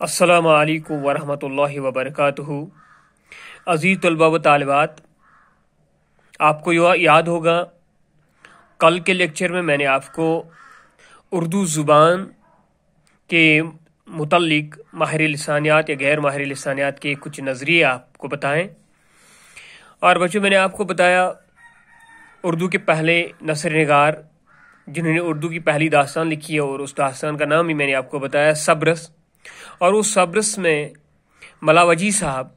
السلام علیکم ورحمۃ اللہ وبرکاتہ۔ عزیز طلباء و طالبات، آپ کو یاد ہوگا کل کے لیکچر میں نے آپ کو اردو زبان کے متعلق ماہر لسانیات یا غیر ماہر لسانیات کے کچھ نظریے آپ کو بتائیں، اور بچوں میں نے آپ کو بتایا اردو کے پہلے نثر نگار جنہوں نے اردو کی پہلی داستان لکھی ہے، اور اس داستان کا نام بھی میں نے آپ کو بتایا سبرس، اور اس سبرس میں ملا وجی صاحب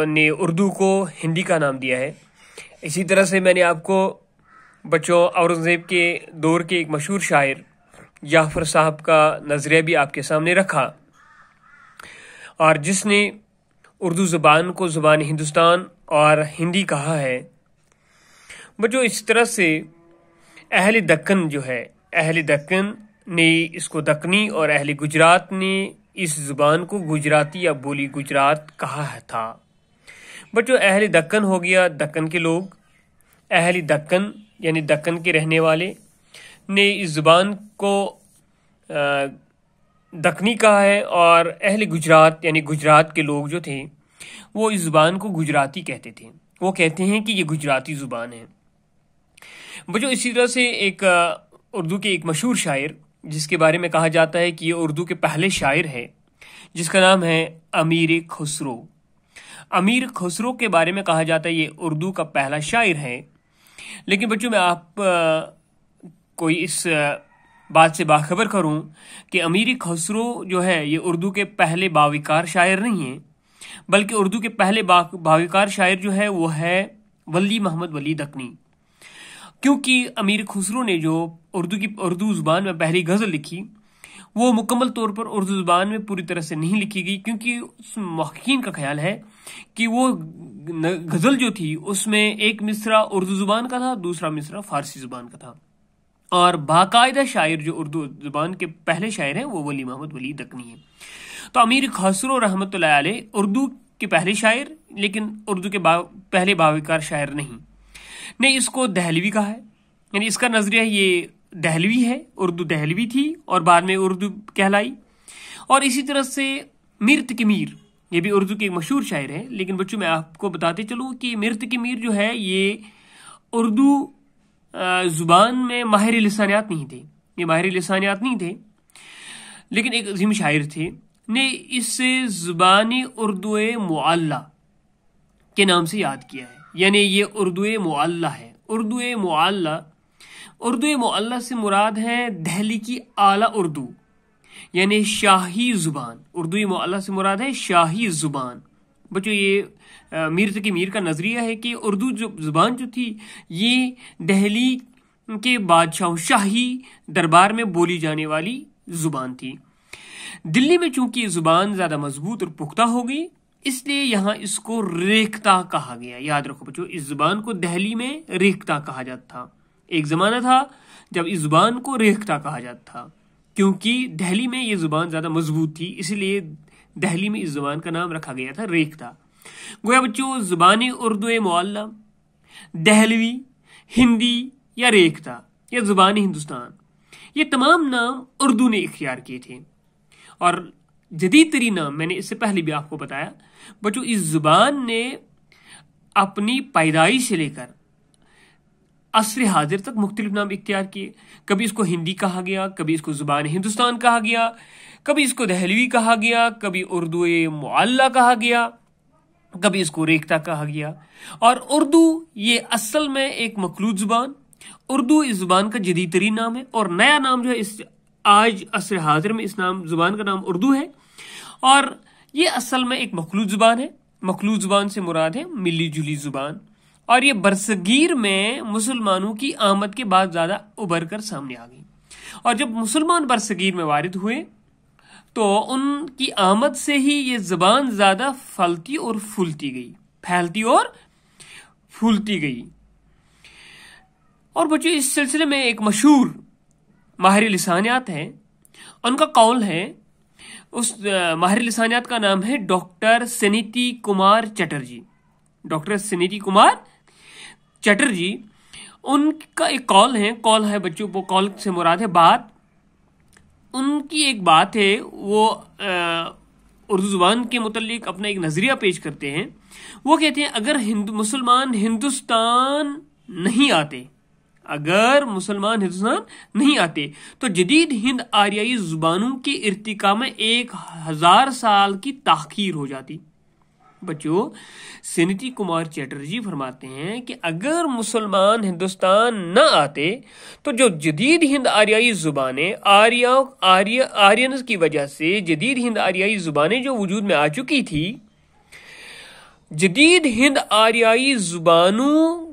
نے اردو کو ہندی کا نام دیا ہے۔ اسی طرح سے میں نے آپ کو بچوں اورنگزیب کے دور کے ایک مشہور شاعر جعفر صاحب کا نظریہ بھی آپ کے سامنے رکھا، اور جس نے اردو زبان کو زبان ہندوستان اور ہندی کہا ہے۔ بچوں اس طرح سے اہل دکن جو ہے، اہل دکن نے اس کو دکنی اور اہل گجرات نے اس زبان کو گجراتی یا بولی گجرات کہا تھا۔ بچوں اہل دکن ہو گیا دکن کے لوگ، اہل دکن یعنی دکن کے رہنے والے نے اس زبان کو دکنی کہا ہے، اور اہل گجرات یعنی گجرات کے لوگ جو تھے وہ اس زبان کو گجراتی کہتے تھے، وہ کہتے ہیں کہ یہ گجراتی زبان ہے۔ بچوں اسی طرح سے ایک اردو کے ایک مشہور شاعر جس کے بارے میں کہا جاتا ہے کہ یہ اردو کے پہلے شاعر ہے، جس کا نام ہے امیر خسرو۔ امیر خسرو کے بارے میں کہا جاتا ہے یہ اردو کا پہلا شاعر ہے، لیکن بچوں میں آپ کوئی اس بات سے باخبر کروں کہ امیر خسرو جو ہے یہ اردو کے پہلے باوقار شاعر نہیں ہیں، بلکہ اردو کے پہلے باوقار شاعر جو ہے وہ ہے ولی محمد ولی دکنی، کیونکہ امیر خسرو نے جو اردو زبان میں پہلی غزل لکھی وہ مکمل طور پر اردو زبان میں پوری طرح سے نہیں لکھی گئی، کیونکہ اس محققین کا خیال ہے کہ وہ غزل جو تھی اس میں ایک مصرع اردو زبان کا تھا، دوسرا مصرع فارسی زبان کا تھا، اور باقاعدہ شاعر جو اردو زبان کے پہلے شاعر ہیں وہ ولی محمد ولی دکنی ہیں۔ تو امیر خسرو رحمۃ اللہ علیہ اردو کے پہلے شاعر لیکن اردو کے پہلے باوقار شاعر نہیں، نے اس کو دہلوی کہا ہے، یعنی اس کا نظریہ یہ دہلوی ہے، اردو دہلوی تھی اور بعد میں اردو کہلائی۔ اور اسی طرح سے میر تقی یہ بھی اردو کے ایک مشہور شاعر ہے، لیکن بچوں میں آپ کو بتاتے چلوں کہ میر تقی جو ہے یہ اردو زبان میں ماہر لسانیات نہیں تھے، یہ ماہر لسانیات نہیں تھے، لیکن ایک عظیم شاعر تھے، نے اسے زبانی اردو معلی کے نام سے یاد کیا ہے، یعنی یہ اردو معلی ہے۔ اردو معلی سے مراد ہے دہلی کی اعلیٰ اردو یعنی شاہی زبان، اردو معلی سے مراد ہے شاہی زبان۔ بچوں یہ میر تقی کا نظریہ ہے کہ اردو زبان جو تھی یہ دہلی کے بادشاہ شاہی دربار میں بولی جانے والی زبان تھی۔ دلی میں چونکہ یہ زبان زیادہ مضبوط اور پختہ ہو گئی، اس لیے یہاں اس کو ریختہ کہا گیا۔ یاد رکھو بچوں اس زبان کو دہلی میں ریختہ کہا جاتا تھا، ایک زمانہ تھا جب اس زبان کو ریختہ کہا جاتا تھا، کیونکہ دہلی میں یہ زبان زیادہ مضبوط تھی، اس لیے دہلی میں اس زبان کا نام رکھا گیا تھا ریختہ۔ گویا بچوں زبانی اردو معلی، دہلوی، ہندی یا ریختہ یا زبان ہندوستان، یہ تمام نام اردو نے اختیار کیے تھے، اور جدید ترین نام میں نے اس سے پہلے بھی آپ کو بتایا بچوں اس زبان نے اپنی پیدائش سے لے کر عصر حاضر تک مختلف نام اختیار کیے۔ کبھی اس کو ہندی کہا گیا، کبھی اس کو زبان ہندوستان کہا گیا، کبھی اس کو دہلوی کہا گیا، کبھی اردو معلی کہا گیا، کبھی اس کو ریختہ کہا گیا۔ اور اردو یہ اصل میں ایک مخلوط زبان، اردو اس زبان کا جدید ترین نام ہے، اور نیا نام جو ہے اس آج عصر حاضر میں اس زبان کا نام اردو ہے، اور یہ اصل میں ایک مخلوط زبان ہے۔ مخلوط زبان سے مراد ہے ملی جلی زبان، اور یہ برصغیر میں مسلمانوں کی آمد کے بعد زیادہ ابھر کر سامنے آ گئی، اور جب مسلمان برصغیر میں وارد ہوئے تو ان کی آمد سے ہی یہ زبان زیادہ پھیلتی اور پھولتی گئی۔ اور بچوں اس سلسلے میں ایک مشہور ماہر لسانیات ہیں، ان کا قول ہے، اس ماہر لسانیات کا نام ہے ڈاکٹر سنیتی کمار چٹرجی۔ ڈاکٹر سنیتی کمار چٹرجی، ان کا ایک قول ہے بچوں، وہ قول سے مراد ہے بات، ان کی ایک بات ہے، وہ اردو زبان کے متعلق اپنا ایک نظریہ پیش کرتے ہیں. وہ کہتے ہیں اگر مسلمان ہندوستان نہیں آتے، اگر مسلمان ہندوستان نہیں آتے تو جدید ہند آریائی زبانوں کے ارتقاء میں 1000 سال کی تاخیر ہو جاتی. بچوں، سنیتی کمار چیٹرجی فرماتے ہیں کہ اگر مسلمان ہندوستان نہ آتے تو جو جدید ہند آریائی زبانیں آرینز کی وجہ سے جدید ہند آریائی زبانیں جو وجود میں آ چکی تھی، جدید ہند آریائی زبانوں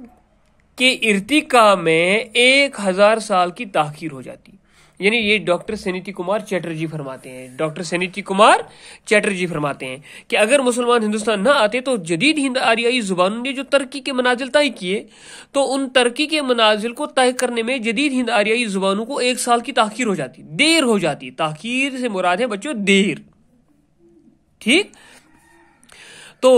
کے ارتقاء میں 1000 سال کی تاخیر ہو جاتی. یعنی یہ ڈاکٹر سنیتی کمار چیٹرجی فرماتے ہیں. ڈاکٹر سنیتی کمار چیٹرجی فرماتے ہیں کہ اگر مسلمان ہندوستان نہ آتے تو جدید ہند آریائی زبانوں نے جو ترقی کے منازل طے کیے، تو ان ترقی کے منازل کو طے کرنے میں جدید ہند آریائی زبانوں کو 1 سال کی تاخیر ہو جاتی، دیر ہو جاتی. تاخیر سے مراد ہے بچوں دیر. ٹھیک. تو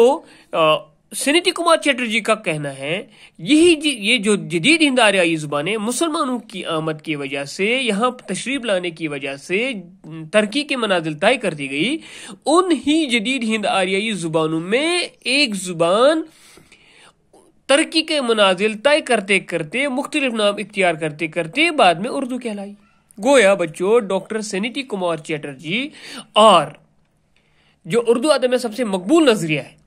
سنیتی کمار چیٹرجی کا کہنا ہے یہ جو جدید ہند آریائی زبانیں مسلمانوں کی آمد کی وجہ سے، یہاں تشریف لانے کی وجہ سے ترقی کے منازل طے کرتی گئی، ان ہی جدید ہند آریائی زبانوں میں ایک زبان ترقی کے منازل طے کرتے کرتے، مختلف نام اختیار کرتے کرتے بعد میں اردو کہلائی. گویا بچوں ڈاکٹر سنیتی کمار چیٹرجی اور جو اردو ادب میں سب سے مقبول نظریہ ہے،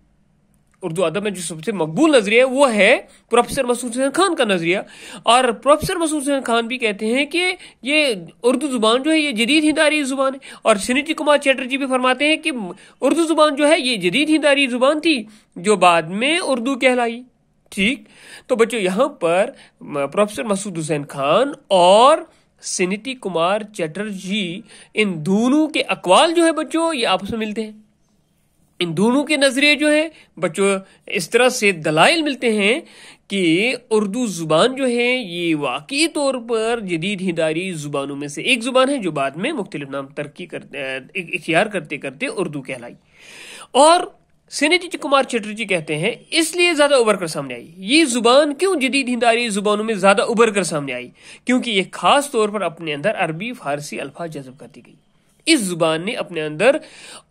اردو ادب میں جو سب سے مقبول نظریہ ہے وہ ہے پروفیسر مسعود حسین خان کا نظریہ. اور پروفیسر مسعود حسین خان بھی کہتے ہیں کہ یہ اردو زبان جو ہے یہ جدید ہند آریائی زبان ہے. اور سنیتی کمار چیٹرجی بھی فرماتے ہیں کہ اردو زبان جو ہے یہ جدید ہند آریائی زبان تھی جو بعد میں اردو کہلائی. ٹھیک. تو بچوں یہاں پر پروفیسر مسعود حسین خان اور سنیتی کمار چیٹرجی، ان دونوں کے اقوال جو ہے بچوں یہ آپس میں ملتے ہیں. ان دونوں کے نظریے جو ہے بچوں اس طرح سے دلائل ملتے ہیں کہ اردو زبان جو ہے یہ واقعی طور پر جدید ہند آریائی زبانوں میں سے ایک زبان ہے جو بعد میں مختلف نام اختیار کرتے کرتے اردو کہلائی. اور سنیتی کمار چیٹرجی کہتے ہیں اس لیے زیادہ ابھر کر سامنے آئی. یہ زبان کیوں جدید ہند آریائی زبانوں میں زیادہ ابھر کر سامنے آئی؟ کیونکہ یہ خاص طور پر اپنے اندر عربی فارسی الفاظ جذب کرتی گئی. اس زبان نے اپنے اندر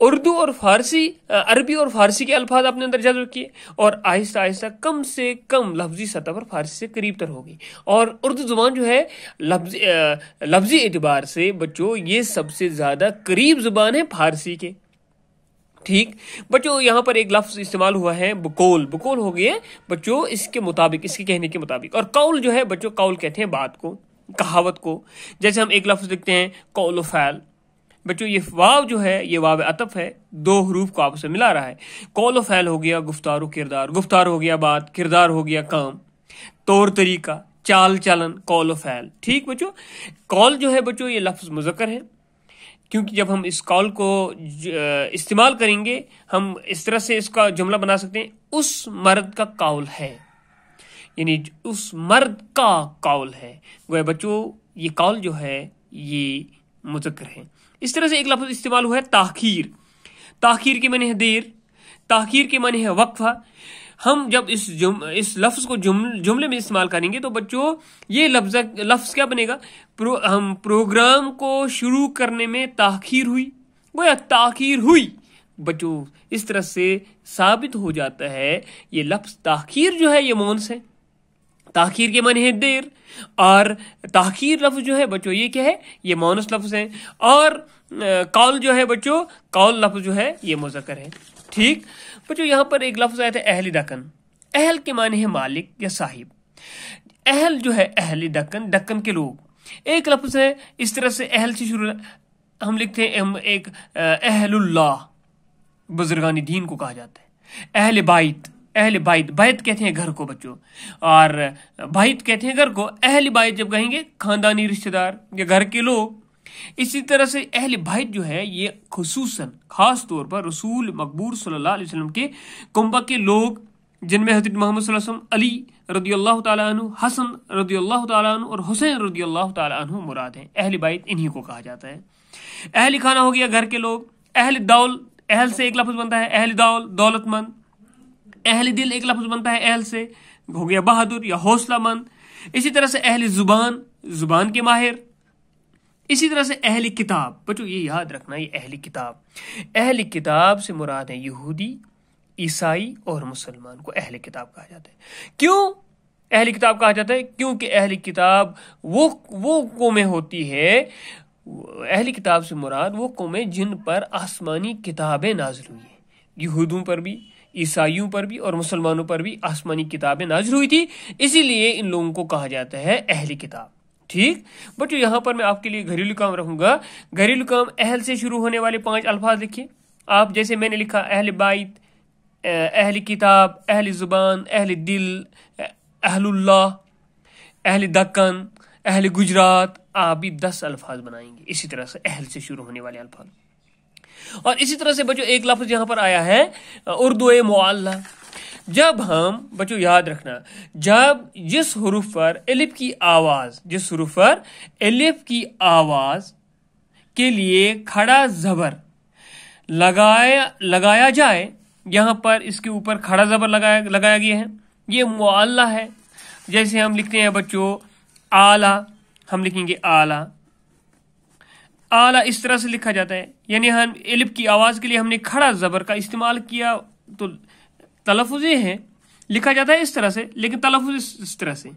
اردو اور فارسی، عربی اور فارسی کے الفاظ اپنے اندر جذب کیے، اور آہستہ آہستہ کم سے کم لفظی سطح پر فارسی سے قریب تر ہو گئی. اور اردو زبان جو ہے لفظی اعتبار سے بچوں یہ سب سے زیادہ قریب زبان ہے فارسی کے. ٹھیک. بچوں یہاں پر ایک لفظ استعمال ہوا ہے بقول. بقول ہو گیا بچوں اس کے مطابق، اس کے کہنے کے مطابق. اور قول جو ہے بچوں قول کہتے ہیں بات کو، کہاوت کو. جیسے ہم ایک لفظ لکھتے ہیں قول و فعل. بچوں یہ واو جو ہے یہ واو عطف ہے، 2 حروف کو آپس میں ملا رہا ہے. قول و فعل ہو گیا گفتار و کردار، گفتار ہو گیا بات، کردار ہو گیا کام، طور طریقہ، چال چلن، قول و فعل. ٹھیک بچوں. قول جو ہے بچوں یہ لفظ مذکر ہے، کیونکہ جب ہم اس قول کو استعمال کریں گے ہم اس طرح سے اس کا جملہ بنا سکتے ہیں اس مرد کا قول ہے، یعنی اس مرد کا قول ہے. گویا بچوں یہ قول جو ہے یہ مذکر ہے. اس طرح سے ایک لفظ استعمال ہوا ہے تاخیر. تاخیر کے معنی ہے دیر، تاخیر کے معنی ہے وقفہ. ہم جب اس لفظ کو جملے میں استعمال کریں گے تو بچوں یہ لفظ کیا بنے گا؟ ہم پروگرام کو شروع کرنے میں تاخیر ہوئی، گویا تاخیر ہوئی. بچوں اس طرح سے ثابت ہو جاتا ہے یہ لفظ تاخیر جو ہے یہ مونس ہے. تاخیر کے معنی ہے دیر، اور تاخیر لفظ جو ہے بچوں یہ کیا ہے؟ یہ مونس لفظ ہے. اور قول جو ہے بچوں، قول لفظ جو ہے یہ مذکر ہے. ٹھیک بچوں. یہاں پر ایک لفظ آیا تھا اہل دکن. اہل کے معنی ہے مالک یا صاحب. اہل جو ہے اہل دکن، دکن کے لوگ. ایک لفظ ہے اس طرح سے اہل سے شروع ہم لکھتے ہیں ایک اہل اللہ، بزرگان دین کو کہا جاتا ہے. اہل بائت، اہل بائت، بائت کہتے ہیں گھر کو بچوں، اور بائت کہتے ہیں گھر کو. اہل بائت جب کہیں گے خاندانی رشتہ دار یا گھر کے لوگ. اسی طرح سے اہل بائت جو ہے یہ خصوصاً خاص طور پر رسول مقبول صلی اللہ علیہ وسلم کے کنبہ کے لوگ، جن میں حضرت محمد صلی اللہ علیہ وسلم، علی رضی اللہ تعالیٰ عنہ، حسن رضی اللہ تعالیٰ عنہ اور حسین رضی اللہ تعالیٰ عنہ مراد ہیں. اہل بائت انہی کو کہا جاتا ہے. اہل خانہ ہو گیا گھر کے لوگ. اہل دول، اہل سے ایک لفظ بنتا ہے اہل دول، دولت مند. اہل دل ایک لفظ بنتا ہے اہل سے، ہو گیا بہادر یا حوصلہ مند. اسی طرح سے اہل زبان، زبان کے ماہر. اسی طرح سے اہل کتاب، بچوں یہ یاد رکھنا، یہ اہل کتاب سے مراد ہے یہودی، عیسائی اور مسلمان کو اہل کتاب کہا جاتا ہے۔ کیوں اہل کتاب کہا جاتا ہے؟ کیونکہ اہل کتاب وہ قومیں ہوتی ہے، اہل کتاب سے مراد وہ قومیں جن پر آسمانی کتابیں نازل ہوئی ہیں، یہودوں پر بھی، عیسائیوں پر بھی اور مسلمانوں پر بھی آسمانی کتابیں نازل ہوئی تھی، اسی لیے ان لوگوں کو کہا جاتا ہے اہل کتاب۔ ٹھیک بچوں، یہاں پر میں آپ کے لیے گھریلو کام رکھوں گا۔ گھریلو کام اہل سے شروع ہونے والے 5 الفاظ لکھیں آپ، جیسے میں نے لکھا اہل بیت، اہل کتاب، اہل زبان، اہل دل، اہل اللہ، اہل دکن، اہل گجرات، آپ بھی 10 الفاظ بنائیں گے اسی طرح سے اہل سے شروع ہونے والے الفاظ۔ اور اسی طرح سے بچوں ایک لفظ یہاں پر آیا ہے اردو معلّہ۔ جب ہم بچوں یاد رکھنا، جب جس حروف پر الف کی آواز کے لیے کھڑا زبر لگایا جائے، یہاں پر اس کے اوپر کھڑا زبر لگایا گیا ہے، یہ معلّہ ہے۔ جیسے ہم لکھتے ہیں بچوں اعلیٰ، ہم لکھیں گے اعلیٰ، اعلیٰ اس طرح سے لکھا جاتا ہے، یعنی ہم الف کی آواز کے لیے ہم نے کھڑا زبر کا استعمال کیا، تو تلفظ یہ ہے، لکھا جاتا ہے اس طرح سے لیکن تلفظ اس طرح سے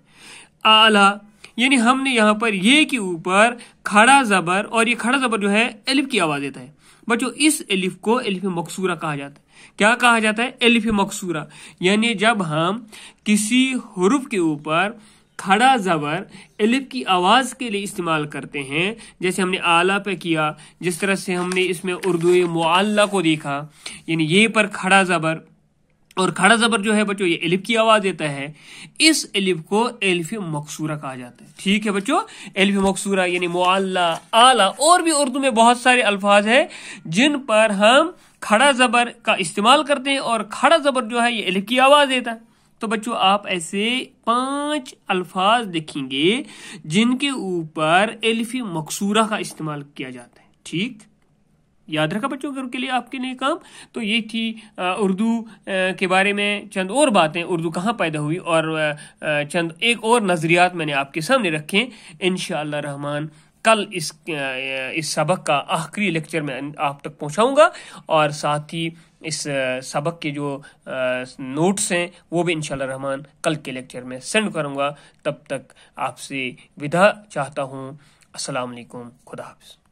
اعلیٰ، یعنی ہم نے یہاں پر یہ کے اوپر کھڑا زبر، اور یہ کھڑا زبر جو ہے الف کی آواز دیتا ہے۔ بچوں اس الف کو الف مکسورہ کہا جاتا ہے۔ کیا کہا جاتا ہے؟ الف مکسورہ، یعنی جب ہم کسی حرف کے اوپر کھڑا زبر الف کی آواز کے لیے استعمال کرتے ہیں، جیسے ہم نے اعلیٰ پہ کیا، جس طرح سے ہم نے اس میں اردو معلّہ کو دیکھا، یعنی یہ پر کھڑا زبر، اور کھڑا زبر جو ہے بچوں یہ الف کی آواز دیتا ہے، اس الف کو الف مکسورہ کہا جاتا ہے۔ ٹھیک ہے بچوں، الف مکسورہ یعنی معلّہ، اعلیٰ، اور بھی اردو میں بہت سارے الفاظ ہیں جن پر ہم کھڑا زبر کا استعمال کرتے ہیں، اور کھڑا زبر جو ہے یہ الف کی آواز دیتا ہے۔ تو بچوں آپ ایسے 5 الفاظ دیکھیں گے جن کے اوپر الف مکسورہ کا استعمال کیا جاتا ہے۔ ٹھیک، یاد رکھا بچوں گھر کے لیے آپ کے لیے کام۔ تو یہ تھی اردو کے بارے میں چند اور باتیں، اردو کہاں پیدا ہوئی، اور چند ایک اور نظریات میں نے آپ کے سامنے رکھے۔ انشاءاللہ رحمان کل اس سبق کا آخری لیکچر میں آپ تک پہنچاؤں گا، اور ساتھ ہی اس سبق کے جو نوٹس ہیں وہ بھی انشاءاللہ رحمان کل کے لیکچر میں سینڈ کروں گا۔ تب تک آپ سے وداع چاہتا ہوں۔ السلام علیکم، خدا حافظ۔